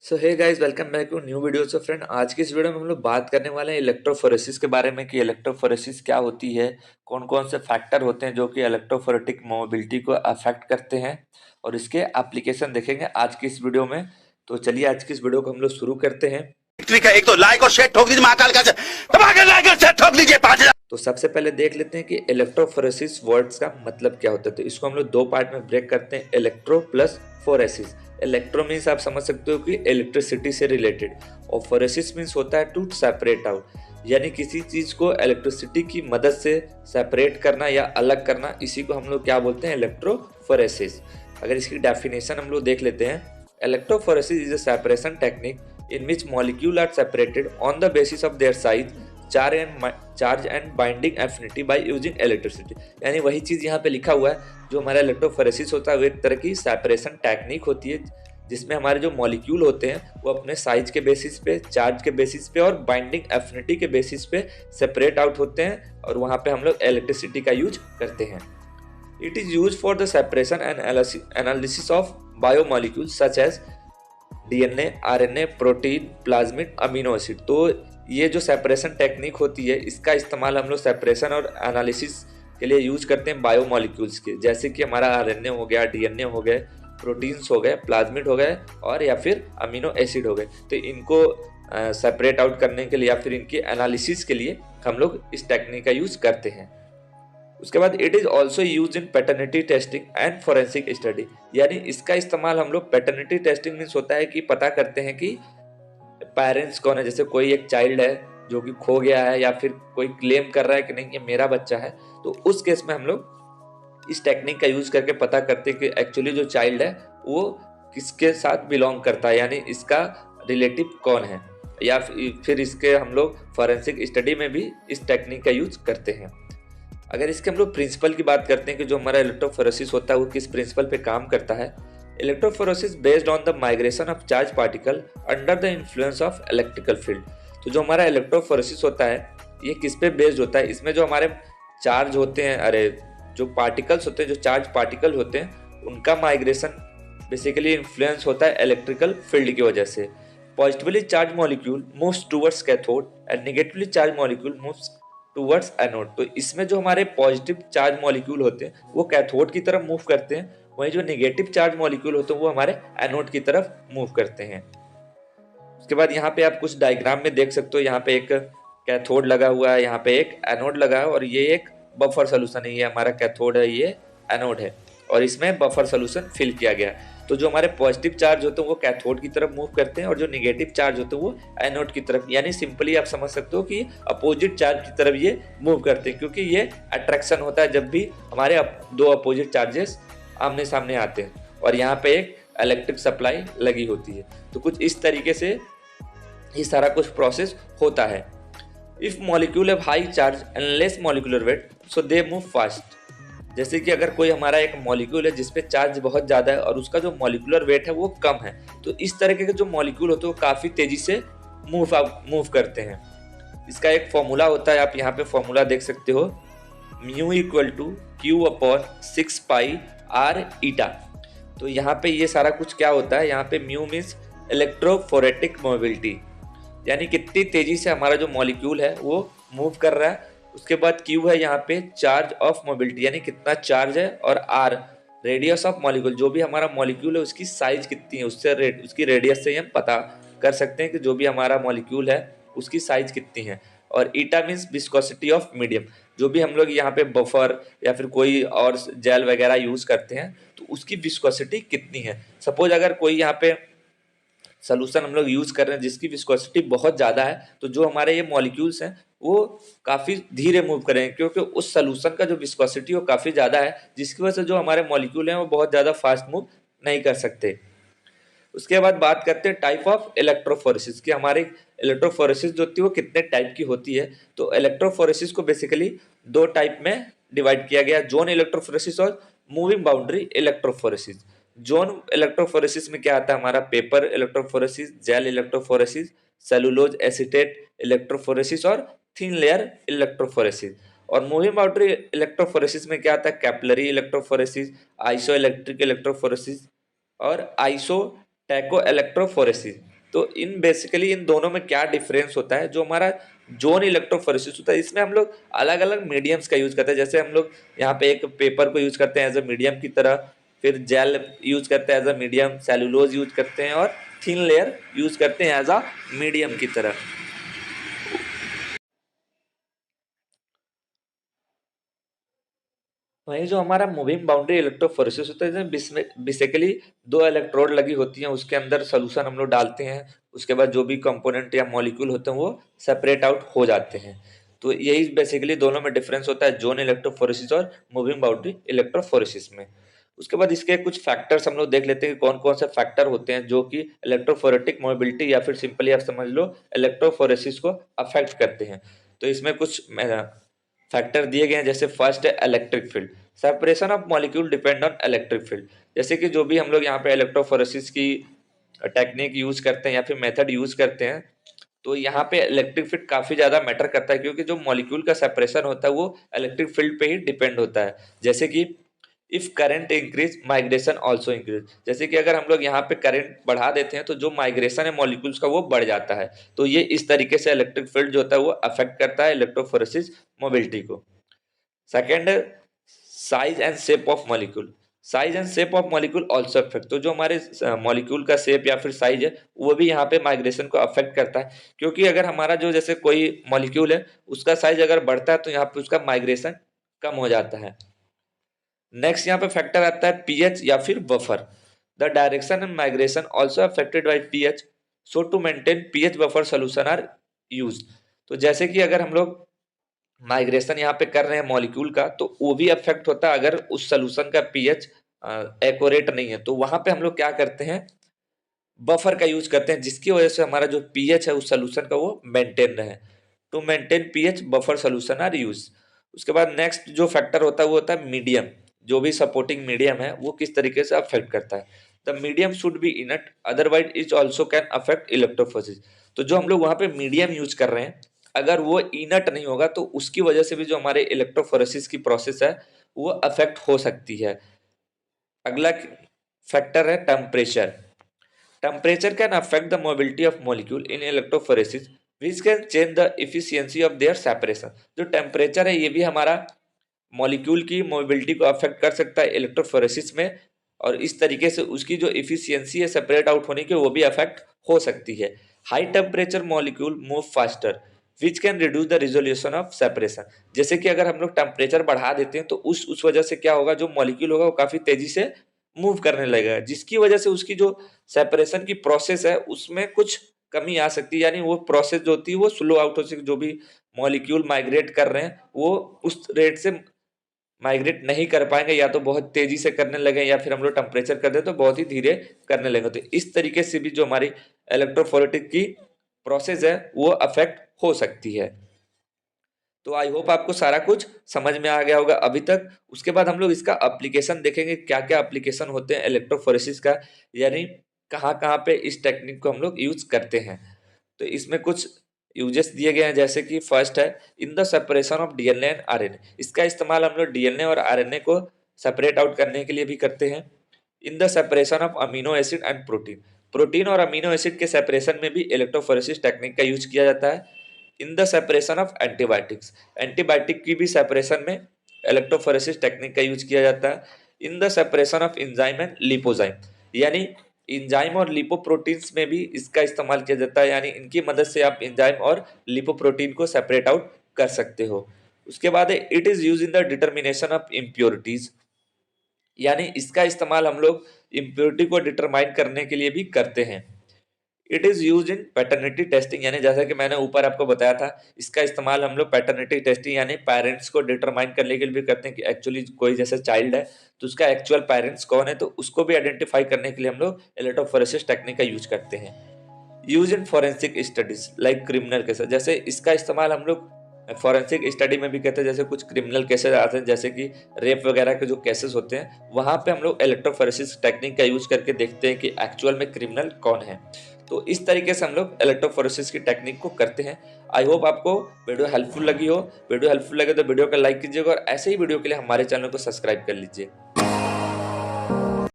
So hey guys, welcome back to new video. So friend, आज की इस video में हम लोग बात करने वाले हैं इलेक्ट्रोफोरेसिस के बारे में कि इलेक्ट्रोफोरेसिस क्या होती है, कौन कौन से फैक्टर होते हैं जो कि इलेक्ट्रोफोरेटिक मोबिलिटी को अफेक्ट करते हैं और इसके एप्लीकेशन देखेंगे आज की इस वीडियो में। तो चलिए आज की इस वीडियो को हम लोग शुरू करते हैं। एक तो लाइक और शेयर ठोक दीजिए, महाकाल का लाइक और शेयर ठोक दीजिए 5,000। तो सबसे पहले देख लेते हैं कि इलेक्ट्रोफोरेसिस वर्ड्स का मतलब क्या होता है। तो इसको हम लोग दो पार्ट में ब्रेक करते हैं, electro plus phoresis. Electro means आप समझ सकते हो कि इलेक्ट्रिसिटी से रिलेटेड, और फोरेसिस मीन्स होता है टू सेपरेट आउट, यानी किसी चीज को इलेक्ट्रिसिटी की मदद से सेपरेट करना या अलग करना, इसी को हम लोग क्या बोलते हैं, इलेक्ट्रोफोरेसिस। अगर इसकी डेफिनेशन हम लोग देख लेते हैं, electrophoresis is a separation technique in which molecules are separated on the basis of their size, charge and binding affinity by using electricity। यानी वही चीज यहाँ पे लिखा हुआ है। जो हमारा इलेक्ट्रोफोरेसिस होता है वो एक तरह की सेपरेशन टेक्निक होती है जिसमें हमारे जो मॉलिक्यूल होते हैं वो अपने साइज के बेसिस पे, चार्ज के बेसिस पे और बाइंडिंग एफिनिटी के बेसिस पे सेपरेट आउट होते हैं, और वहाँ पे हम लोग इलेक्ट्रिसिटी का यूज करते हैं। It is use for the separation and analysis of biomolecules such as DNA, RNA, protein, plasmid, amino acid. तो ये जो सेपरेशन टेक्निक होती है इसका इस्तेमाल हम लोग सेपरेशन और एनालिसिस के लिए यूज करते हैं बायोमॉलिक्यूल्स के, जैसे कि हमारा आरएनए हो गया, डीएनए हो गए, प्रोटीन्स हो गए, प्लाज्मिड हो गए और या फिर अमीनो एसिड हो गए। तो इनको सेपरेट आउट करने के लिए या फिर इनकी एनालिसिस के लिए हम लोग इस टेक्निक का यूज करते हैं। उसके बाद it is also use in paternity testing and forensic study, यानी इसका इस्तेमाल हम लोग पैटर्निटी टेस्टिंग मीन्स होता है कि पता करते हैं कि पेरेंट्स कौन है। जैसे कोई एक चाइल्ड है जो कि खो गया है या फिर कोई क्लेम कर रहा है कि नहीं ये मेरा बच्चा है, तो उस केस में हम लोग इस टेक्निक का यूज करके पता करते हैं कि एक्चुअली जो चाइल्ड है वो किसके साथ बिलोंग करता है, यानी इसका रिलेटिव कौन है। या फिर इसके हम लोग फोरेंसिक स्टडी में भी इस टेक्निक का यूज करते हैं। अगर इसके हम लोग प्रिंसिपल की बात करते हैं कि जो हमारा इलेक्ट्रोफोरेसिस होता है वो किस प्रिंसिपल पे काम करता है। Electrophoresis based on the migration of charge particle under the influence of electrical field. तो जो हमारा इलेक्ट्रोफोरेसिस होता है ये किस पे बेस्ड होता है, इसमें जो हमारे चार्ज होते हैं, जो पार्टिकल्स होते हैं, जो चार्ज पार्टिकल होते हैं, उनका माइग्रेशन बेसिकली इन्फ्लुएंस होता है इलेक्ट्रिकल फील्ड की वजह से। Positively charge molecule moves towards cathode and negatively charge molecule moves towards anode. तो इसमें जो हमारे पॉजिटिव चार्ज मॉलिक्यूल होते हैं वो कैथोड की तरफ मूव करते हैं, वहीं जो नेगेटिव चार्ज मॉलिक्यूल होते हैं वो हमारे एनोड की तरफ मूव करते हैं। उसके बाद यहाँ पे आप कुछ डायग्राम में देख सकते हो, यहाँ पे एक कैथोड लगा हुआ है, यहाँ पे एक एनोड लगा है और ये एक बफर सोल्यूशन है। ये हमारा कैथोड है, ये एनोड है और इसमें बफर सोल्यूशन फिल किया गया है। तो जो हमारे पॉजिटिव चार्ज होते हैं वो कैथोड की तरफ मूव करते हैं और जो नेगेटिव चार्ज होते हैं वो एनोड की तरफ, यानी सिंपली आप समझ सकते हो कि अपोजिट चार्ज की तरफ ये मूव करते हैं, क्योंकि ये अट्रैक्शन होता है जब भी हमारे दो अपोजिट चार्जेस आमने सामने आते हैं। और यहाँ पे एक इलेक्ट्रिक सप्लाई लगी होती है। तो कुछ इस तरीके से ये सारा कुछ प्रोसेस होता है। If molecule have high charge and less molecular weight so they move fast. जैसे कि अगर कोई हमारा एक मॉलिक्यूल है जिसपे चार्ज बहुत ज़्यादा है और उसका जो मॉलिक्यूलर वेट है वो कम है, तो इस तरीके के जो मॉलिक्यूल होते हैं वो काफ़ी तेज़ी से मूव करते हैं। इसका एक फॉर्मूला होता है, आप यहाँ पे फॉर्मूला देख सकते हो, mu equal to Q upon 6 pi R eta. तो यहाँ पे ये सारा कुछ क्या होता है, यहाँ पे म्यू मीन्स इलेक्ट्रोफोरेटिक मोबिलिटी, यानी कितनी तेज़ी से हमारा जो मॉलिक्यूल है वो मूव कर रहा है। उसके बाद क्यू है यहाँ पे चार्ज ऑफ मोबिलिटी, यानी कितना चार्ज है, और आर रेडियस ऑफ मॉलिक्यूल, जो भी हमारा मॉलिक्यूल है उसकी साइज कितनी है, उसकी रेडियस से हम पता कर सकते हैं कि जो भी हमारा मॉलिक्यूल है उसकी साइज कितनी है। और ईटा मीन्स विस्कोसिटी ऑफ मीडियम, जो भी हम लोग यहाँ पे बफर या फिर कोई और जेल वगैरह यूज करते हैं तो उसकी विस्कोसिटी कितनी है। सपोज अगर कोई यहाँ पे सोल्यूशन हम लोग यूज कर रहे हैं जिसकी विस्कोसिटी बहुत ज़्यादा है, तो जो हमारे ये मॉलिक्यूल्स हैं वो काफ़ी धीरे मूव करेंगे, क्योंकि उस सोल्यूशन का जो विस्कोसिटी वो काफ़ी ज़्यादा है, जिसकी वजह से जो हमारे मॉलिक्यूल हैं वो बहुत ज़्यादा फास्ट मूव नहीं कर सकते। उसके बाद बात करते हैं टाइप ऑफ इलेक्ट्रोफोरेसिस की। हमारी इलेक्ट्रोफोरेसिस जो होती है वो कितने टाइप की होती है। तो इलेक्ट्रोफोरेसिस को बेसिकली दो टाइप में डिवाइड किया गया, जोन इलेक्ट्रोफोरेसिस और moving boundary electrophoresis. Zone electrophoresis में क्या आता है, हमारा paper electrophoresis, gel electrophoresis, cellulose acetate electrophoresis और थिन लेयर इलेक्ट्रोफोरेसिस। और मूविंग बाउंड्री इलेक्ट्रोफोरेसिस में क्या आता है, capillary electrophoresis, iso electric electrophoresis और आइसो टैको इलेक्ट्रोफोरेसिस। तो इन बेसिकली इन दोनों में क्या डिफरेंस होता है, जो हमारा जोन इलेक्ट्रोफोरेसिस होता है इसमें हम लोग अलग अलग मीडियम्स का यूज करते हैं। जैसे हम लोग यहाँ पे एक पेपर को यूज करते हैं एज अ मीडियम की तरह, फिर जेल यूज करते हैं as a medium, cellulose use करते हैं और थिन लेयर यूज करते हैं एज अ मीडियम की तरह। वहीं जो हमारा मूविंग बाउंड्री इलेक्ट्रोफोरेसिस होता है, इसमें बेसिकली दो इलेक्ट्रोड लगी होती हैं, उसके अंदर सोल्यूशन हम लोग डालते हैं, उसके बाद जो भी कंपोनेंट या मॉलिक्यूल होते हैं वो सेपरेट आउट हो जाते हैं। तो यही बेसिकली दोनों में डिफरेंस होता है, जोन इलेक्ट्रोफोरेसिस और मूविंग बाउंड्री इलेक्ट्रोफोरेसिस में। उसके बाद इसके कुछ फैक्टर्स हम लोग देख लेते हैं कि कौन कौन से फैक्टर होते हैं जो कि इलेक्ट्रोफोरेटिक मोबिलिटी या फिर सिंपली आप समझ लो इलेक्ट्रोफोरेसिस को अफेक्ट करते हैं। तो इसमें कुछ फैक्टर दिए गए हैं, जैसे फर्स्ट है electric field. Separation of molecule depend on electric field. जैसे कि जो भी हम लोग यहाँ पे इलेक्ट्रोफोरेसिस की टेक्निक यूज करते हैं या फिर मेथड यूज करते हैं, तो यहाँ पे इलेक्ट्रिक फील्ड काफी ज्यादा मैटर करता है, क्योंकि जो मॉलिक्यूल का सेपरेशन होता है वो इलेक्ट्रिक फील्ड पे ही डिपेंड होता है। जैसे कि if current increase migration also increase, जैसे कि अगर हम लोग यहाँ पे करंट बढ़ा देते हैं तो जो माइग्रेशन है मॉलिक्यूल्स का वो बढ़ जाता है। तो ये इस तरीके से इलेक्ट्रिक फील्ड जो होता है वो अफेक्ट करता है इलेक्ट्रोफोरेसिस मोबिलिटी को। Second, size and shape of molecule. Size and shape of molecule also affect, तो जो हमारे मॉलिक्यूल का शेप या फिर साइज है वो भी यहाँ पे माइग्रेशन को अफेक्ट करता है, क्योंकि अगर हमारा जो जैसे कोई मॉलिक्यूल है उसका साइज अगर बढ़ता है तो यहाँ पे उसका माइग्रेशन कम हो जाता है। नेक्स्ट यहाँ पे फैक्टर आता है पीएच या फिर buffer. The direction and migration also affected by pH, so to maintain pH buffer solution are use. तो जैसे कि अगर हम लोग माइग्रेशन यहाँ पे कर रहे हैं मॉलिक्यूल का, तो वो भी अफेक्ट होता है अगर उस सोल्यूशन का पीएच एक्यूरेट नहीं है। तो वहां पे हम लोग क्या करते हैं, बफर का यूज करते हैं, जिसकी वजह से हमारा जो पीएच है उस सोल्यूशन का वो मेंटेन रहे। To maintain pH buffer solution are use. उसके बाद नेक्स्ट जो फैक्टर होता है वो होता है मीडियम। जो भी सपोर्टिंग मीडियम है वो किस तरीके से अफेक्ट करता है। The medium should be इनट, otherwise it also can affect electrophoresis. तो जो हम लोग वहां पे मीडियम यूज कर रहे हैं, अगर वो इनट नहीं होगा तो उसकी वजह से भी जो हमारे इलेक्ट्रोफोरेसिस की प्रोसेस है वो अफेक्ट हो सकती है। अगला फैक्टर है temperature. Temperature can affect the mobility of molecule in electrophoresis which can change the efficiency of their separation. जो टेम्परेचर है ये भी हमारा मॉलिक्यूल की मोबिलिटी को अफेक्ट कर सकता है इलेक्ट्रोफोरेसिस में, और इस तरीके से उसकी जो इफिशियंसी है सेपरेट आउट होने की वो भी अफेक्ट हो सकती है। High temperature molecule move faster which can reduce the resolution of separation. जैसे कि अगर हम लोग टेम्परेचर बढ़ा देते हैं तो उस वजह से क्या होगा, जो मॉलिक्यूल होगा वो काफी तेजी से मूव करने लगेगा, जिसकी वजह से उसकी जो सेपरेशन की प्रोसेस है उसमें कुछ कमी आ सकती है, यानी वो प्रोसेस जो होती है वो स्लो आउट हो सकती है। जो भी मॉलिक्यूल माइग्रेट कर रहे हैं वो उस रेट से माइग्रेट नहीं कर पाएंगे, या तो बहुत तेजी से करने लगे या फिर हम लोग टेम्परेचर कर दे तो बहुत ही धीरे करने लगे। तो इस तरीके से भी जो हमारी इलेक्ट्रोफोरेटिक की प्रोसेस है वो अफेक्ट हो सकती है। तो आई होप आपको सारा कुछ समझ में आ गया होगा अभी तक। उसके बाद हम लोग इसका एप्लीकेशन देखेंगे, क्या क्या एप्लीकेशन होते हैं इलेक्ट्रोफोरेसिस का, यानी कहाँ कहाँ पे इस टेक्निक को हम लोग यूज करते हैं। तो इसमें कुछ यूजेस दिए गए हैं, जैसे कि फर्स्ट है in the separation of DNA and RNA. इसका इस्तेमाल हम लोग डीएनए और आरएनए को सेपरेट आउट करने के लिए भी करते हैं। इन the separation of amino acid and protein, protein और अमीनो एसिड के सेपरेशन में भी इलेक्ट्रोफोरेसिस टेक्निक का यूज किया जाता है। In the separation of antibiotics, antibiotic की भी सेपरेशन में इलेक्ट्रोफोरेसिस टेक्निक का यूज किया जाता है। In the separation of enzyme and lipozyme, यानी एंजाइम और लिपोप्रोटीन्स में भी इसका इस्तेमाल किया जाता है, यानी इनकी मदद से आप एंजाइम और लिपोप्रोटीन को सेपरेट आउट कर सकते हो। उसके बाद है it is use in the determination of impurities, यानी इसका इस्तेमाल हम लोग इम्प्योरिटी को डिटरमाइन करने के लिए भी करते हैं। It is use in paternity testing, यानी जैसा कि मैंने ऊपर आपको बताया था, इसका इस्तेमाल हम लोग पैटर्निटी टेस्टिंग यानी पेरेंट्स को डिटरमाइन करने के लिए भी करते हैं कि एक्चुअली कोई जैसे चाइल्ड है तो उसका एक्चुअल पेरेंट्स कौन है, तो उसको भी आइडेंटिफाई करने के लिए हम लोग इलेक्ट्रोफोरेसिस टेक्निक का यूज करते हैं। Use in forensic studies like criminal cases, जैसे इसका इस्तेमाल हम लोग फॉरेंसिक स्टडी में भी करते हैं। जैसे कुछ क्रिमिनल केसेस आते हैं, जैसे कि रेप वगैरह के जो केसेस होते हैं, वहां पे हम लोग इलेक्ट्रोफोरेसिस टेक्निक का यूज करके देखते हैं कि एक्चुअल में क्रिमिनल कौन है। तो इस तरीके से हम लोग इलेक्ट्रोफोरेसिस की टेक्निक को करते हैं। आई होप आपको वीडियो हेल्पफुल लगी हो। वीडियो हेल्पफुल लगे तो वीडियो को लाइक कीजिएगा और ऐसे ही वीडियो के लिए हमारे चैनल को सब्सक्राइब कर लीजिए।